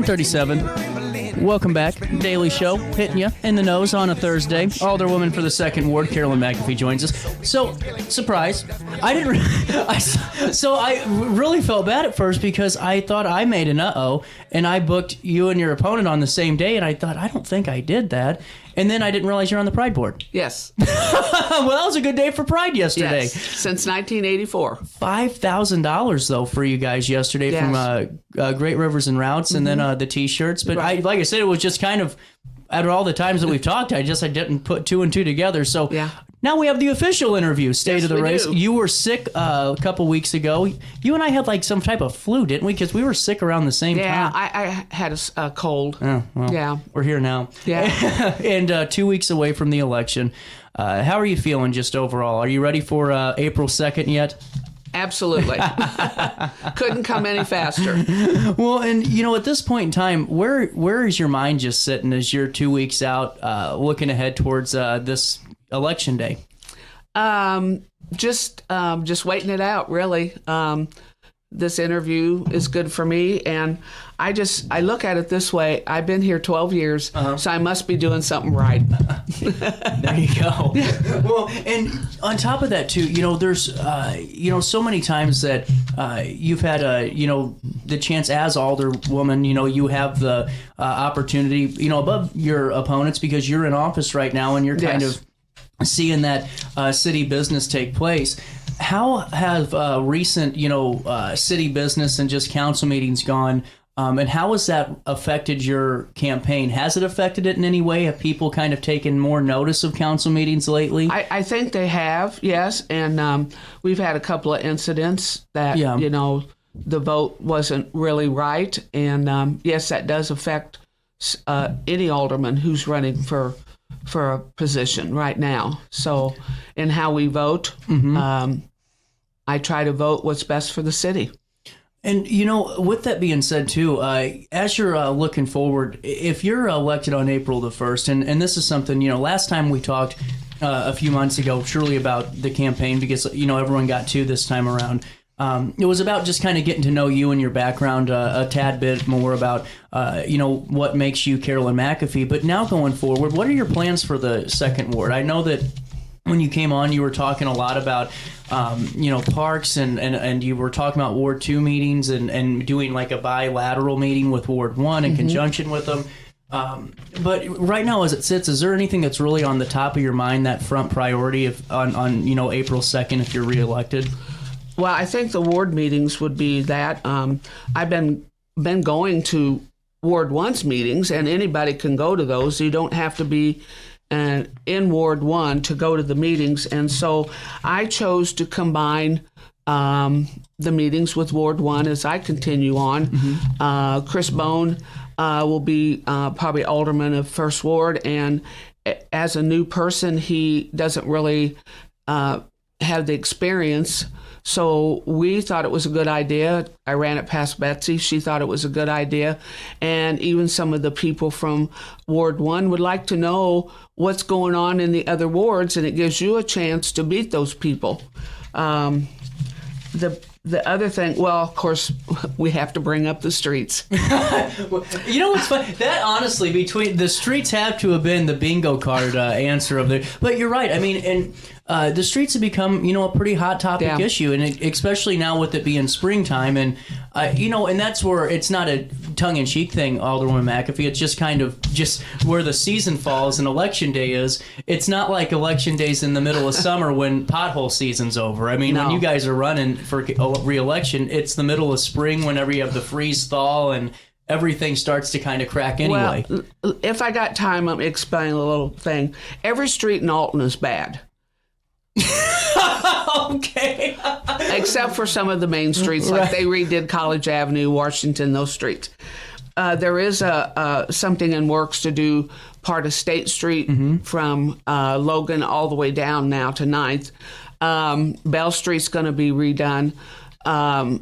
9:37. Welcome back. Daily Show, hitting you in the nose on a Thursday. Alderwoman for the 2nd Ward, Carolyn MacAfee, joins us. So, surprise. I really felt bad at first because I thought I made an uh-oh, and I booked you and your opponent on the same day, and I thought, I don't think I did that. And then I didn't realize you're on the Pride board. Yes. Well, that was a good day for Pride yesterday. Yes, since 1984. $5,000 though for you guys yesterday from Great Rivers and Routes, and then the T-shirts. But like I said, it was just kind of out of all the times that we've talked, I didn't put 2 and 2 together. So now we have the official interview, State of the Race. Do. You were sick a couple weeks ago. You and I had like some type of flu, didn't we? Because we were sick around the same time. Yeah, I had a cold. Oh, well, yeah. We're here now. Yeah. And 2 weeks away from the election. How are you feeling just overall? Are you ready for April 2nd yet? Absolutely. Couldn't come any faster. Well, and at this point in time, where is your mind just sitting as you're 2 weeks out, looking ahead towards this election day? Just waiting it out, really. This interview is good for me, and I look at it this way. I've been here 12 years, so I must be doing something right. There you go. Well, and on top of that too, there's so many times that you've had the chance as Alderwoman, you have the opportunity, above your opponents because you're in office right now and you're kind of seeing that city business take place. How have recent, city business and just council meetings gone, and how has that affected your campaign? Has it affected it in any way? Have people kind of taken more notice of council meetings lately? I think they have, yes, and we've had a couple of incidents that, the vote wasn't really right, and yes, that does affect any alderman who's running for a position right now. So in how we vote, I try to vote what's best for the city. And, with that being said, too, as you're looking forward, if you're elected on April the 1st, and this is something, last time we talked a few months ago, truly about the campaign, because, everyone got to this time around. It was about just kind of getting to know you and your background a tad bit more about, what makes you Carolyn MacAfee. But now going forward, what are your plans for the 2nd Ward? I know that when you came on, you were talking a lot about, parks and you were talking about Ward 2 meetings and doing like a bilateral meeting with Ward 1 in conjunction with them. But right now, as it sits, is there anything that's really on the top of your mind, that front priority on April 2nd if you're reelected? Well, I think the ward meetings would be that. I've been going to Ward 1's meetings, and anybody can go to those. You don't have to be in Ward 1 to go to the meetings. And so I chose to combine the meetings with Ward 1 as I continue on. Chris Bone will be probably alderman of 1st Ward, and as a new person, he doesn't really have the experience. So we thought it was a good idea. I ran it past Betsy. She thought it was a good idea. And even some of the people from Ward 1 would like to know what's going on in the other wards, and it gives you a chance to meet those people. The other thing, well, of course, we have to bring up the streets. You know what's funny? That honestly, between the streets have to have been the bingo card answer of the. But you're right. I mean, and the streets have become, a pretty hot topic issue, and especially now with it being springtime, and and that's where it's not a tongue-in-cheek thing, Alderwoman MacAfee. It's just kind of just where the season falls and election day is. It's not like election days in the middle of summer when pothole season's over. I mean, when you guys are running for re-election, it's the middle of spring whenever you have the freeze thaw and everything starts to kind of crack anyway. Well, if I got time, I'm explaining a little thing. Every street in Alton is bad. Okay. Except for some of the main streets, like they redid College Avenue, Washington, those streets. There is something in works to do part of State Street from Logan all the way down now to 9th. Bell Street's going to be redone,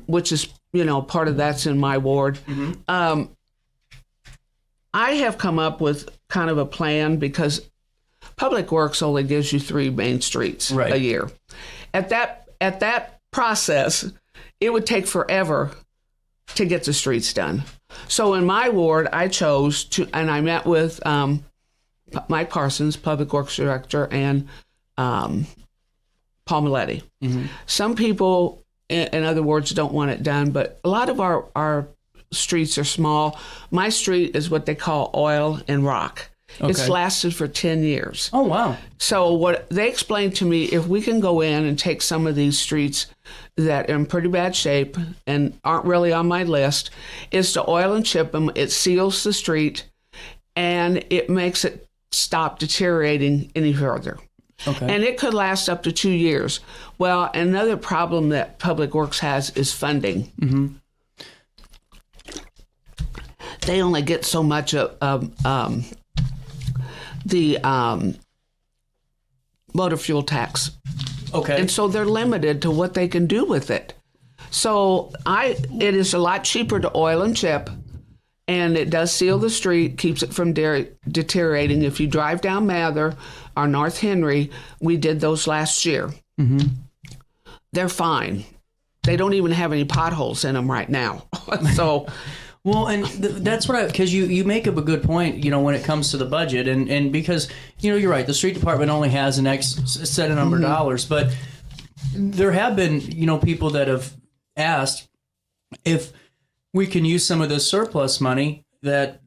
which is, part of that's in my ward. I have come up with kind of a plan because Public Works only gives you 3 main streets a year. At that process, it would take forever to get the streets done. So in my ward, I chose to, and I met with Mike Parsons, Public Works Director, and Paul Maletti. Some people, in other words, don't want it done, but a lot of our streets are small. My street is what they call oil and rock. Okay. It's lasted for 10 years. Oh, wow. So what they explained to me, if we can go in and take some of these streets that are in pretty bad shape and aren't really on my list, is to oil and chip them. It seals the street, and it makes it stop deteriorating any further. Okay. And it could last up to 2 years. Well, another problem that Public Works has is funding. They only get so much of the motor fuel tax. Okay. And so they're limited to what they can do with it. So it is a lot cheaper to oil and chip, and it does seal the street, keeps it from deteriorating. If you drive down Mather or North Henry, we did those last year. They're fine. They don't even have any potholes in them right now. So... Well, and that's what because you make up a good point, when it comes to the budget, and because, you're right, the street department only has an X set of number of dollars, but there have been, people that have asked if we can use some of this surplus money that,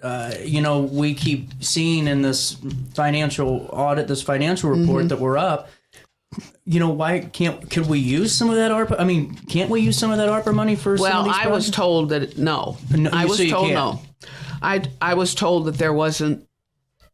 we keep seeing in this financial audit, this financial report that we're up. Why could we use some of that ARPA? I mean, can't we use some of that ARPA money for some of these projects? I was told that no. I was told no. I was told that there wasn't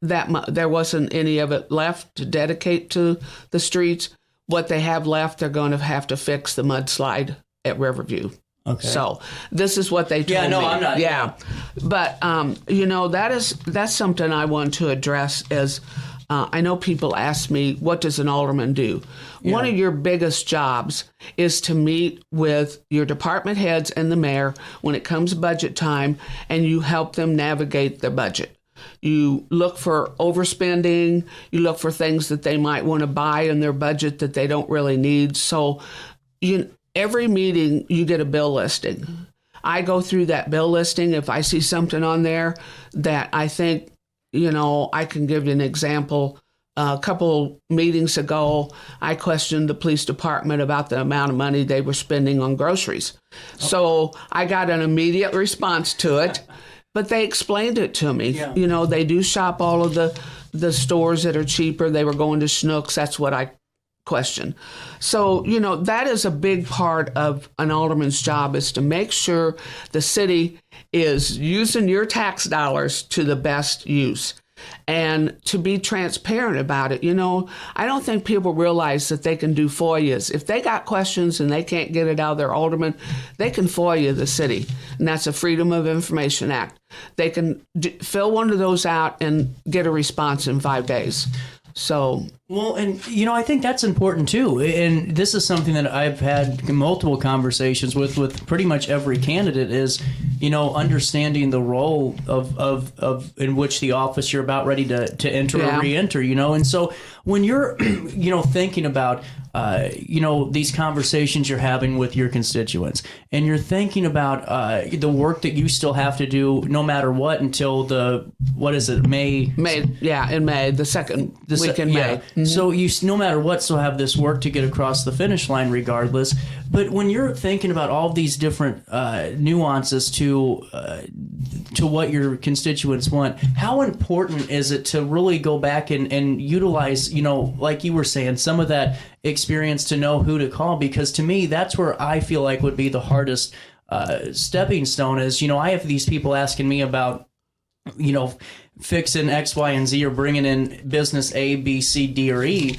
there wasn't any of it left to dedicate to the streets. What they have left, they're going to have to fix the mudslide at Riverview. Okay. So this is what they told me. Yeah, no, I'm not. Yeah. But, that's something I want to address is I know people ask me, what does an alderman do? Yeah. One of your biggest jobs is to meet with your department heads and the mayor when it comes budget time, and you help them navigate their budget. You look for overspending. You look for things that they might want to buy in their budget that they don't really need. So every meeting you get a bill listing. I go through that bill listing. If I see something on there that I think, I can give you an example. A couple meetings ago, I questioned the police department about the amount of money they were spending on groceries. So I got an immediate response to it, but they explained it to me. Yeah. They do shop all of the stores that are cheaper. They were going to Schnucks. That's what I question. So, that is a big part of an alderman's job, is to make sure the city is using your tax dollars to the best use and to be transparent about it. I don't think people realize that they can do FOIAs. If they got questions and they can't get it out of their alderman, they can FOIA the city, and that's a Freedom of Information Act. They can fill one of those out and get a response in 5 days. So, well, and I think that's important too. And this is something that I've had multiple conversations with pretty much every candidate is, understanding the role of in which the office you're about ready to enter or re-enter, And so when you're, thinking about, these conversations you're having with your constituents, and you're thinking about the work that you still have to do no matter what until May? In May, the second week in May. Mm-hmm. So you, no matter what, still have this work to get across the finish line regardless. But when you're thinking about all these different nuances to what your constituents want, how important is it to really go back and utilize, like you were saying, some of that experience to know who to call? Because to me, that's where I feel like would be the hardest stepping stone is, I have these people asking me about, fixing X, Y, and Z or bringing in business A, B, C, D, or E.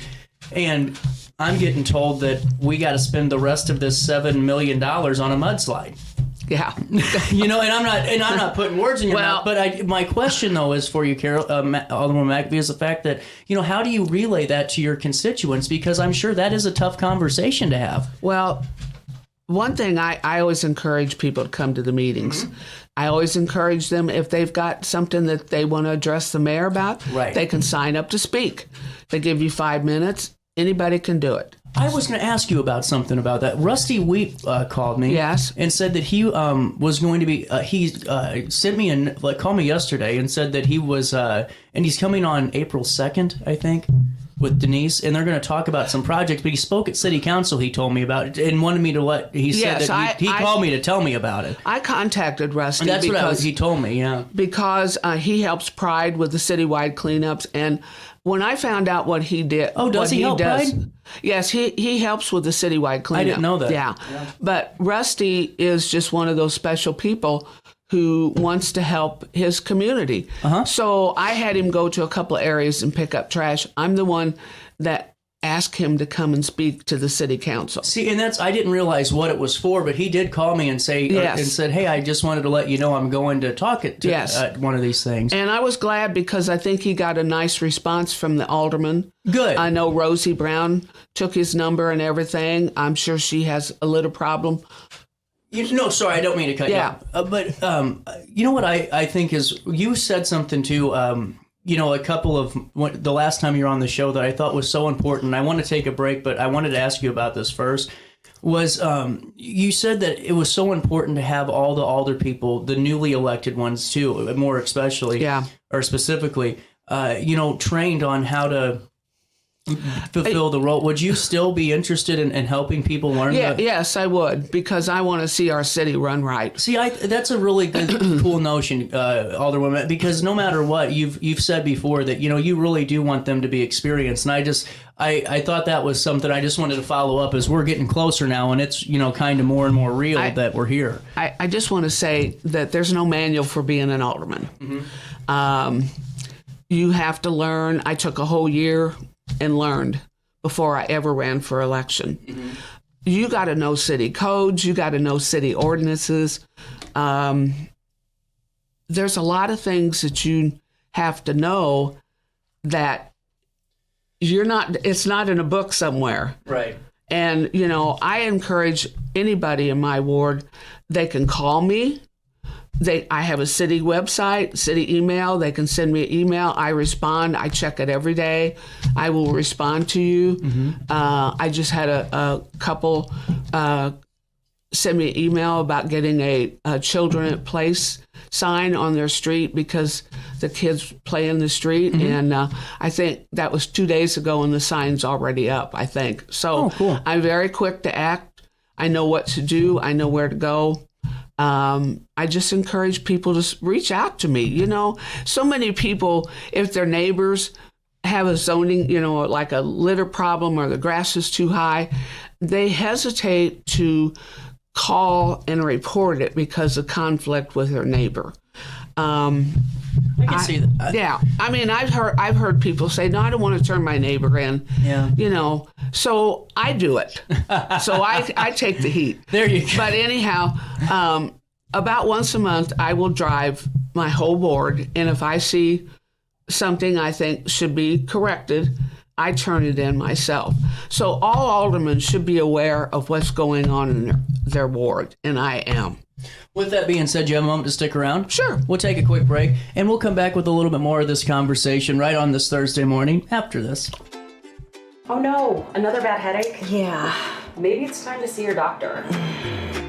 And I'm getting told that we got to spend the rest of this $7 million on a mudslide. Yeah. And I'm not putting words in your mouth, but my question though is for you, Alderwoman MacAfee, is the fact that, how do you relay that to your constituents? Because I'm sure that is a tough conversation to have. Well, one thing I always encourage people to come to the meetings. Mm-hmm. I always encourage them, if they've got something that they want to address the mayor about, they can sign up to speak. They give you 5 minutes. Anybody can do it. I was going to ask you about something about that. Rusty Wheat called me, Yes. and said that he was going to be. He sent me called me yesterday and said that he was, and he's coming on April 2nd, I think, with Denise, and they're going to talk about some projects. But he spoke at City Council. He told me about it and wanted me to let. He said Yes, that he called me to tell me about it. I contacted Rusty And that's because he told me. Yeah, because he helps Pride with the citywide cleanups. And when I found out what he did, does he help Pride? Yes, he helps with the citywide cleanup. I didn't know that. Yeah. But Rusty is just one of those special people who wants to help his community. So I had him go to a couple of areas and pick up trash. I'm the one that asked him to come and speak to the city council. See, and I didn't realize what it was for, but he did call me and say, Yes. and said, hey, I just wanted to let you know I'm going to talk at one of these things. And I was glad because I think he got a nice response from the alderman. Good. I know Rosie Brown took his number and everything. I'm sure she has a little problem. No, sorry, I don't mean to cut you off. But you know what I think is, you said something too, a couple of, the last time you were on the show that I thought was so important. I want to take a break, but I wanted to ask you about this first. Was you said that it was so important to have all the alder people, the newly elected ones too, more especially, or specifically, trained on how to fulfill the role. Would you still be interested in helping people learn that? Yes, I would, because I want to see our city run right. See, that's a really good, cool notion, Alderwoman, because no matter what, you've said before that, you really do want them to be experienced. And I thought that was something I just wanted to follow up as we're getting closer now, and it's, kind of more and more real that we're here. I just want to say that there's no manual for being an alderman. You have to learn. I took a whole year and learned before I ever ran for election. You got to know city codes. You got to know city ordinances. There's a lot of things that you have to know that it's not in a book somewhere. Right. And, I encourage anybody in my ward, they can call me. I have a city website, city email. They can send me an email. I respond. I check it every day. I will respond to you. I just had a couple send me an email about getting a children at place sign on their street because the kids play in the street. And I think that was 2 days ago and the sign's already up, I think. So cool. I'm very quick to act. I know what to do. I know where to go. I just encourage people to reach out to me. So many people, if their neighbors have a zoning, like a litter problem or the grass is too high, they hesitate to call and report it because of conflict with their neighbor. I can see that. Yeah. I mean, I've heard people say, no, I don't want to turn my neighbor in. Yeah. So I do it. So I take the heat. There you go. But anyhow, about once a month, I will drive my whole board. And if I see something I think should be corrected, I turn it in myself. So all aldermen should be aware of what's going on in their ward. And I am. With that being said, do you have a moment to stick around? Sure. We'll take a quick break, and we'll come back with a little bit more of this conversation right on this Thursday morning after this. Oh no, another bad headache? Yeah, maybe it's time to see your doctor.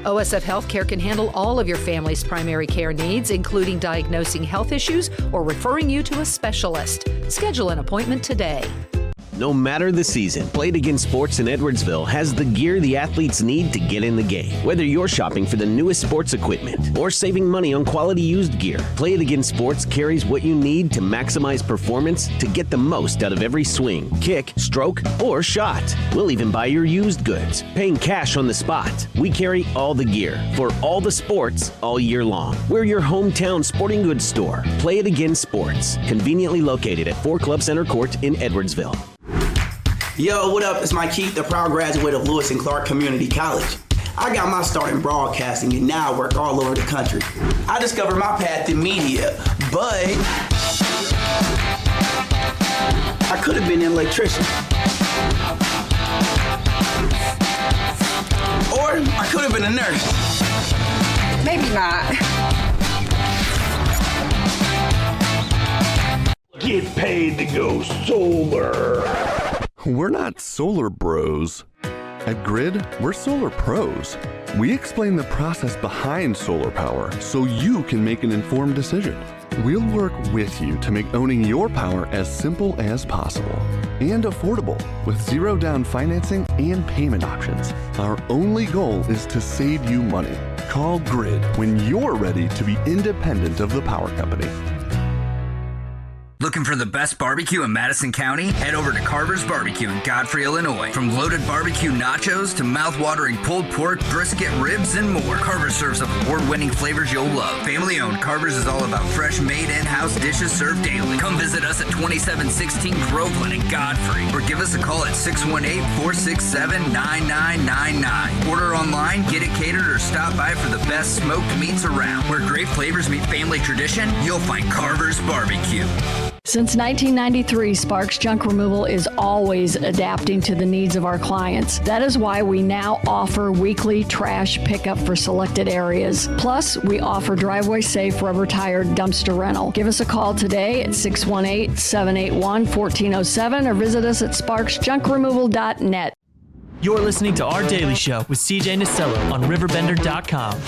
OSF Healthcare can handle all of your family's primary care needs, including diagnosing health issues or referring you to a specialist. Schedule an appointment today. No matter the season, Play It Again Sports in Edwardsville has the gear the athletes need to get in the game. Whether you're shopping for the newest sports equipment or saving money on quality used gear, Play It Again Sports carries what you need to maximize performance to get the most out of every swing, kick, stroke, or shot. We'll even buy your used goods, paying cash on the spot. We carry all the gear for all the sports all year long. We're your hometown sporting goods store. Play It Again Sports, conveniently located at 4 Club Center Court in Edwardsville. Yo, what up? It's Mike Keith, the proud graduate of Lewis and Clark Community College. I got my start in broadcasting and now I work all over the country. I discovered my path in media, but I could have been an electrician. Or I could have been a nurse. Maybe not. Get paid to go solar. We're not solar bros. At Grid, we're solar pros. We explain the process behind solar power so you can make an informed decision. We'll work with you to make owning your power as simple as possible and affordable with zero down financing and payment options. Our only goal is to save you money. Call Grid when you're ready to be independent of the power company. Looking for the best barbecue in Madison County? Head over to Carver's Barbecue in Godfrey, Illinois. From loaded barbecue nachos to mouth-watering pulled pork, brisket, ribs, and more, Carver's serves up award-winning flavors you'll love. Family-owned, Carver's is all about fresh, made in-house dishes served daily. Come visit us at 2716 Groveland in Godfrey, or give us a call at 618-467-9999. Order online, get it catered, or stop by for the best smoked meats around. Where great flavors meet family tradition, you'll find Carver's Barbecue. Since 1993, Sparks Junk Removal is always adapting to the needs of our clients. That is why we now offer weekly trash pickup for selected areas. Plus, we offer driveway-safe rubber-tired dumpster rental. Give us a call today at 618-781-1407 or visit us at sparksjunkremoval.net. You're listening to Our Daily Show with CJ Nasello on RiverBender.com.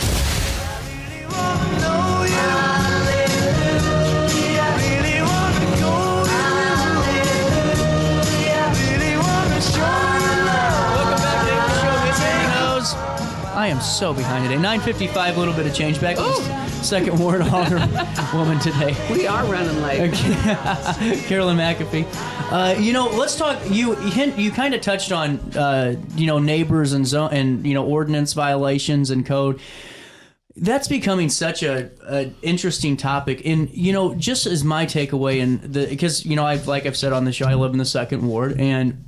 I am so behind today. 9:55, a little bit of change back. Second ward Alderwoman today. We are running late. Carolyn MacAfee. Let's talk. You kind of touched on neighbors and ordinance violations and code. That's becoming such a interesting topic, and just as my takeaway, because I've said on the show, I live in the second ward, and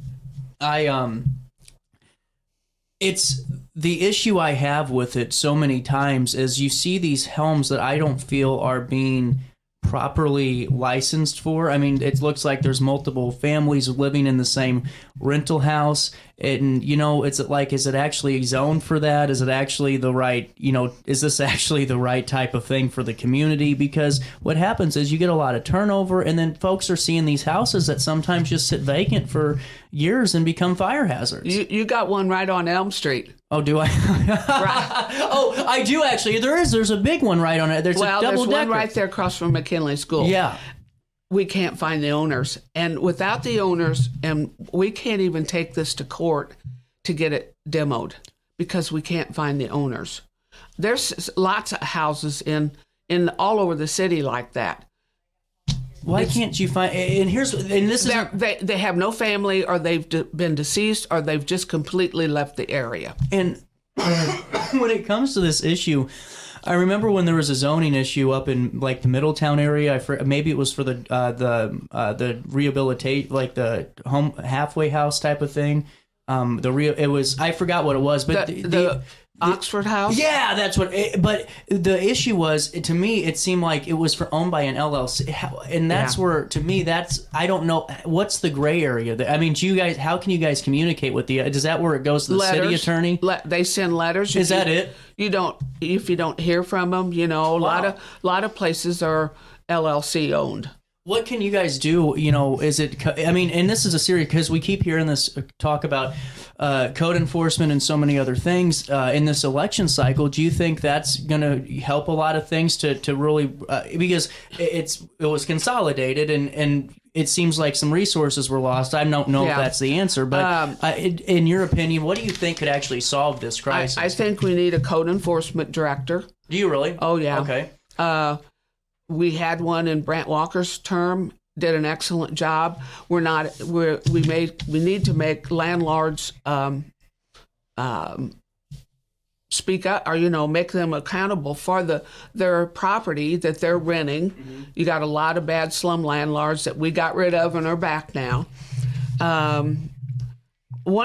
it's the issue I have with it so many times is you see these homes that I don't feel are being properly licensed for. I mean, it looks like there's multiple families living in the same rental house, and it's like, is it actually zoned for that? Is it actually the right, is this actually the right type of thing for the community? Because what happens is you get a lot of turnover, and then folks are seeing these houses that sometimes just sit vacant for years and become fire hazards. You got one right on Elm Street. Oh, do I? Right. Oh, I do actually. There's a big one right on it. There's a double-decker. There's one right there across from McKinley School. Yeah. We can't find the owners. And without the owners, and we can't even take this to court to get it demoed because we can't find the owners. There's lots of houses in all over the city like that. Why can't you find? And this is they have no family, or they've been deceased, or they've just completely left the area. And when it comes to this issue, I remember when there was a zoning issue up in like the Middletown area. Maybe it was for the rehabilitate, like the home halfway house type of thing. It was, I forgot what it was, but the Oxford House. Yeah, that's what. But the issue was, to me, it seemed like it was owned by an LLC, and that's where, to me, I don't know what's the gray area. I mean, how can you guys communicate with is that where it goes to the city attorney? They send letters. Is that it? If you don't hear from them, a lot of places are LLC owned. What can you guys do? Is it? I mean, and this is a serious, because we keep hearing this talk about code enforcement and so many other things in this election cycle. Do you think that's going to help a lot of things to really because it was consolidated and it seems like some resources were lost. I don't know if that's the answer, but in your opinion, what do you think could actually solve this crisis? I think we need a code enforcement director. Do you really? Oh yeah. Okay. We had one in Brant Walker's term, did an excellent job. We need to make landlords speak up, or make them accountable for their property that they're renting. Mm-hmm. You got a lot of bad slum landlords that we got rid of and are back now. One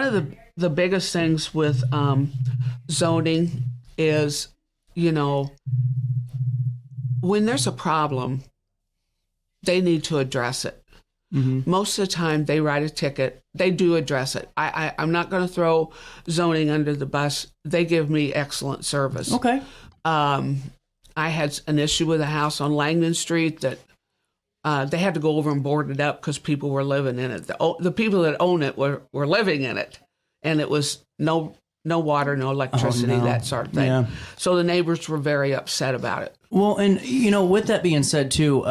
of the biggest things with zoning is, when there's a problem, they need to address it. Mm-hmm. Most of the time, they write a ticket. They do address it. I'm not going to throw zoning under the bus. They give me excellent service. Okay. I had an issue with a house on Langdon Street that they had to go over and board it up because people were living in it. The people that own it were living in it. and it was no water, no electricity, no. that sort of thing. Yeah. So the neighbors were very upset about it. Well, and with that being said too,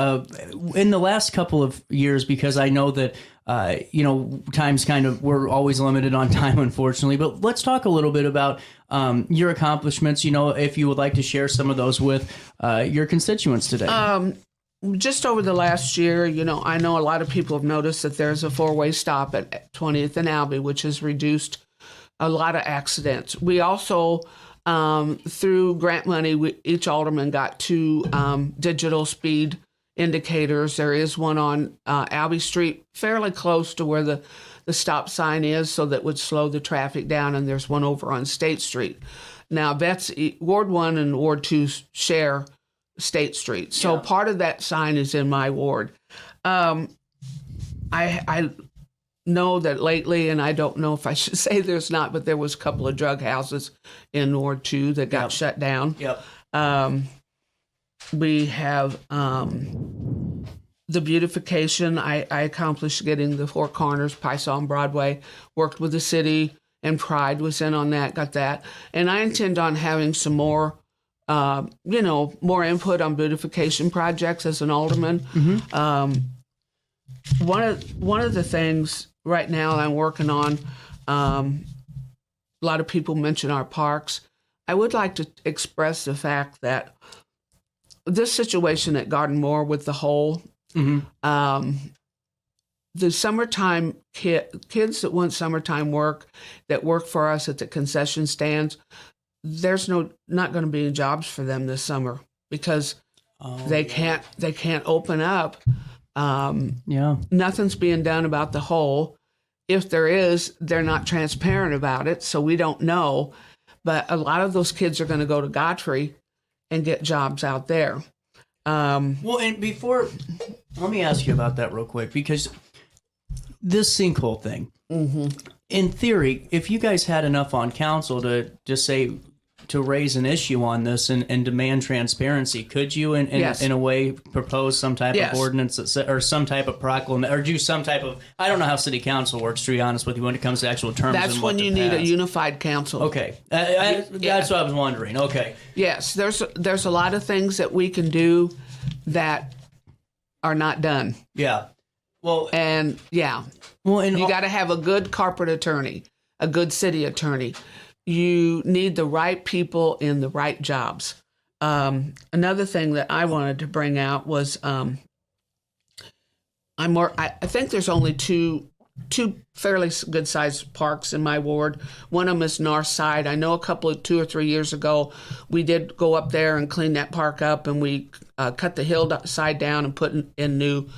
in the last couple of years, because I know that times we're always limited on time, unfortunately. But let's talk a little bit about your accomplishments. If you would like to share some of those with your constituents today. Just over the last year, I know a lot of people have noticed that there's a 4-way stop at 20th and Albee, which has reduced a lot of accidents. We also, through grant money, each alderman got 2 digital speed indicators. There is one on Albee Street, fairly close to where the stop sign is, so that would slow the traffic down, and there's one over on State Street. Now, that's Ward 1 and Ward 2 share State Street. So part of that sign is in my ward. I know that lately, and I don't know if I should say there's not, but there was a couple of drug houses in Ward 2 that got shut down. Yep. We have the beautification. I accomplished getting the 4 corners, Pisa on Broadway, worked with the city, and Pride was in on that, got that. And I intend on having some more more input on beautification projects as an alderman. Mm-hmm. One of the things right now I'm working on, a lot of people mention our parks. I would like to express the fact that this situation at Garden Moore with the hole, mm-hmm. The summertime kids that want summertime work, that work for us at the concession stands, there's not going to be any jobs for them this summer because they can't open up. Nothing's being done about the hole. If there is, they're not transparent about it, so we don't know. But a lot of those kids are going to go to Godfrey and get jobs out there. Well, and let me ask you about that real quick, because this sinkhole thing, mm-hmm. in theory, if you guys had enough on council to just say, to raise an issue on this and demand transparency, could you in a way propose some type of ordinance or some type of proclamation, or do some type of, I don't know how city council works, to be honest with you, when it comes to actual terms? That's when you need a unified council. Okay. That's what I was wondering. Okay. Yes, there's a lot of things that we can do that are not done. Yeah. Well, and you got to have a good corporate attorney, a good city attorney. You need the right people in the right jobs. Another thing that I wanted to bring out was I think there's only two fairly good sized parks in my ward. One of them is North Side. I know 2 or 3 years ago we did go up there and clean that park up, and we cut the hillside down and put in new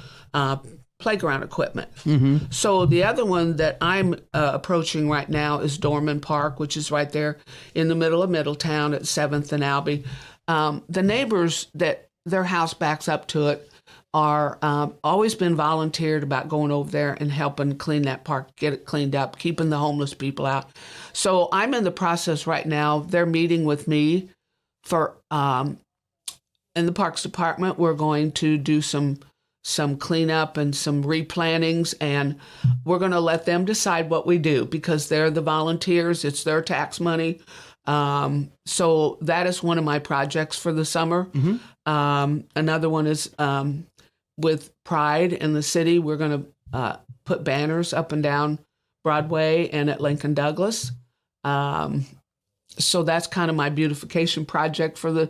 playground equipment. Mm-hmm. So the other one that I'm approaching right now is Dorman Park, which is right there in the middle of Middletown at 7th and Albee. The neighbors that their house backs up to it are always been volunteered about going over there and helping clean that park, get it cleaned up, keeping the homeless people out. So I'm in the process right now. They're meeting with me for in the Parks Department. We're going to do some cleanup and some replantings, and we're going to let them decide what we do because they're the volunteers. It's their tax money. So that is one of my projects for the summer. Mm-hmm. Another one is with Pride in the city. We're going to put banners up and down Broadway and at Lincoln Douglas. So that's kind of my beautification project for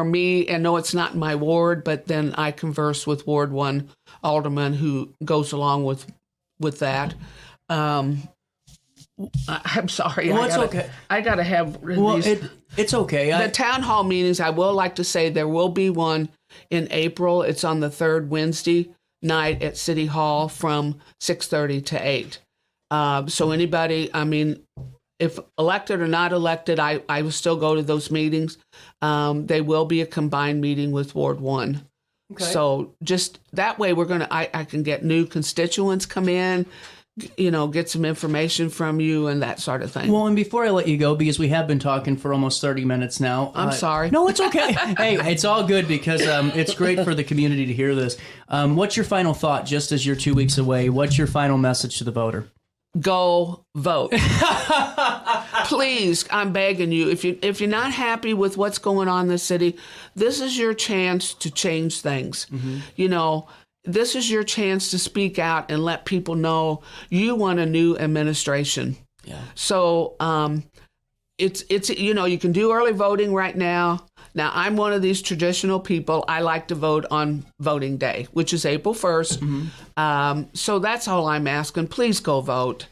me. And no, it's not in my ward, but then I converse with Ward 1 alderman who goes along with that. I'm sorry. Well, it's okay. I got to have it's okay. The town hall meetings, I will like to say there will be one in April. It's on the 3rd Wednesday night at City Hall from 6:30 to 8. So anybody, if elected or not elected, I will still go to those meetings. They will be a combined meeting with Ward 1. Okay. So just that way I can get new constituents come in, get some information from you and that sort of thing. Well, and before I let you go, because we have been talking for almost 30 minutes now. I'm sorry. No, it's okay. Hey, it's all good because it's great for the community to hear this. What's your final thought just as you're 2 weeks away? What's your final message to the voter? go vote. Please, I'm begging you. If you're not happy with what's going on in the city, this is your chance to change things. You know, this is your chance to speak out and let people know you want a new administration. Yeah. So it's you know, you can do early voting right now. Now, I'm one of these traditional people. I like to vote on voting day, which is April 1st. So that's all I'm asking. Please go vote.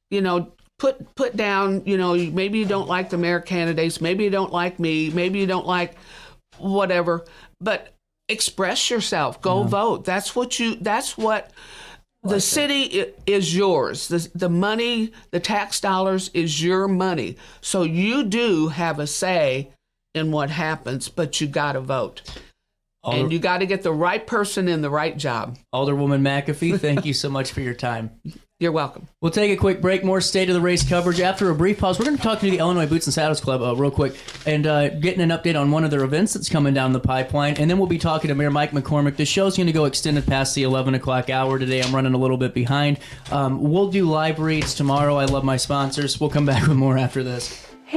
You know, put down, you know, maybe you don't like the mayor candidates. Maybe you don't like me. Maybe you don't like whatever. But express yourself. Go vote. That's what the city is yours. The money, the tax dollars is your money. So you do have a say in what happens, but you got to vote. And you got to get the right person in the right job. Alderwoman MacAfee, thank you so much for your time. You're welcome. We'll take a quick break. More State of the Race coverage. After a brief pause, we're going to talk to the Illinois Boots and Saddles Club real quick and getting an update on one of their events that's coming down the pipeline. And then we'll be talking to Mayor Mike McCormick. The show's going to go extended past the 11 o'clock hour today. I'm running a little bit behind. We'll do live reads tomorrow. I love my sponsors. We'll come back with more after this.